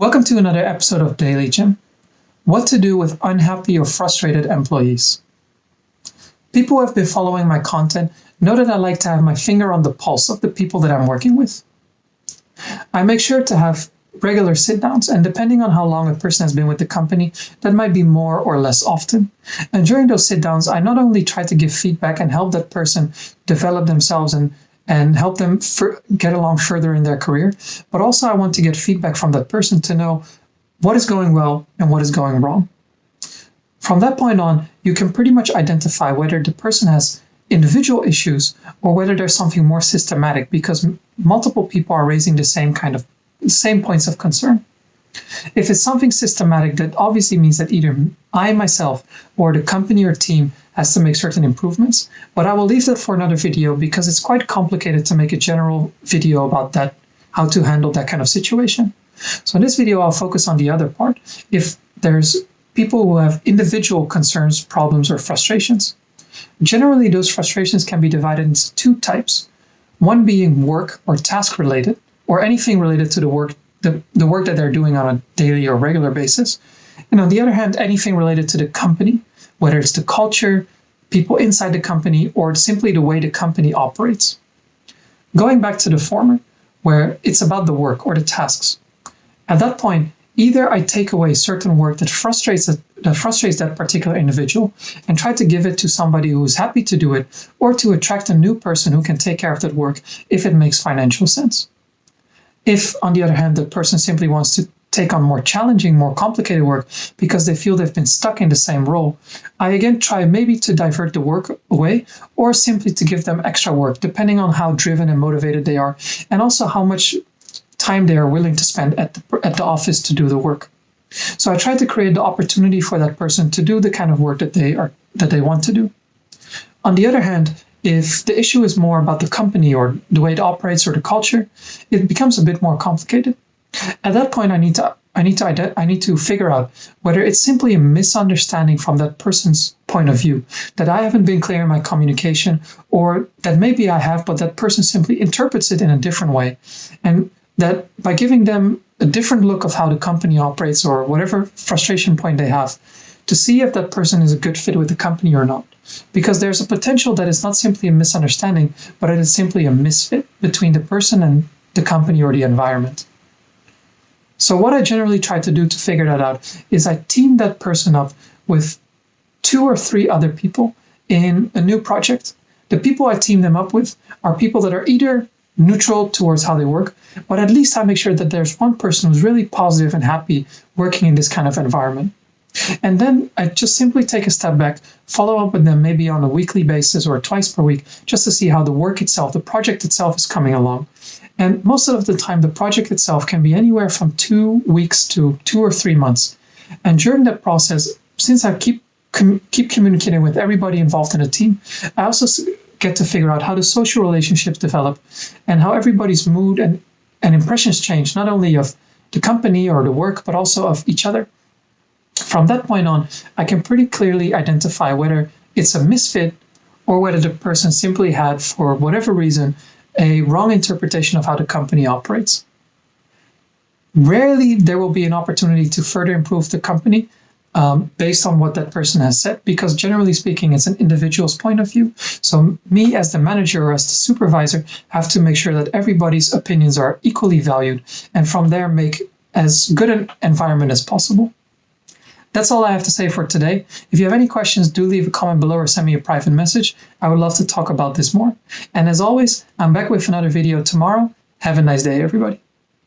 Welcome to another episode of Daily Gym. What to do with unhappy or frustrated employees. People who have been following my content know that I like to have my finger on the pulse of the people that I'm working with. I make sure to have regular sit-downs, and depending on how long a person has been with the company, that might be more or less often. And during those sit-downs, I not only try to give feedback and help that person develop themselves and help them get along further in their career, but also I want to get feedback from that person to know what is going well and what is going wrong. From that point on, you can pretty much identify whether the person has individual issues or whether there's something more systematic, because multiple people are raising the same points of concern. If it's something systematic, that obviously means that either I myself or the company or team has to make certain improvements, but I will leave that for another video because it's quite complicated to make a general video about that, how to handle that kind of situation. So in this video, I'll focus on the other part. If there's people who have individual concerns, problems, or frustrations. Generally, those frustrations can be divided into two types. One being work or task related, or anything related to the work that they're doing on a daily or regular basis. And on the other hand, anything related to the company, whether it's the culture, people inside the company, or simply the way the company operates. Going back to the former, where it's about the work or the tasks. At that point, either I take away certain work that frustrates that particular individual and try to give it to somebody who's happy to do it, or to attract a new person who can take care of that work if it makes financial sense. If, on the other hand, the person simply wants to take on more challenging, more complicated work because they feel they've been stuck in the same role, I again try maybe to divert the work away or simply to give them extra work, depending on how driven and motivated they are, and also how much time they are willing to spend at the office to do the work. So I try to create the opportunity for that person to do the kind of work that they want to do. On the other hand, if the issue is more about the company or the way it operates or the culture, it becomes a bit more complicated. At that point, I need to figure out whether it's simply a misunderstanding from that person's point of view, that I haven't been clear in my communication, or that maybe I have, but that person simply interprets it in a different way. And that by giving them a different look of how the company operates or whatever frustration point they have, to see if that person is a good fit with the company or not. Because there's a potential that it's not simply a misunderstanding, but it is simply a misfit between the person and the company or the environment. So what I generally try to do to figure that out is I team that person up with 2 or 3 other people in a new project. The people I team them up with are people that are either neutral towards how they work, but at least I make sure that there's one person who's really positive and happy working in this kind of environment. And then I just simply take a step back, follow up with them maybe on a weekly basis or twice per week, just to see how the work itself, the project itself is coming along. And most of the time, the project itself can be anywhere from 2 weeks to 2 or 3 months. And during that process, since I keep communicating with everybody involved in the team, I also get to figure out how the social relationships develop and how everybody's mood and impressions change, not only of the company or the work, but also of each other. From that point on, I can pretty clearly identify whether it's a misfit or whether the person simply had, for whatever reason, a wrong interpretation of how the company operates. Rarely there will be an opportunity to further improve the company based on what that person has said, because generally speaking, it's an individual's point of view. So me as the manager or as the supervisor have to make sure that everybody's opinions are equally valued, and from there make as good an environment as possible. That's all I have to say for today. If you have any questions, do leave a comment below or send me a private message. I would love to talk about this more. And as always, I'm back with another video tomorrow. Have a nice day, everybody.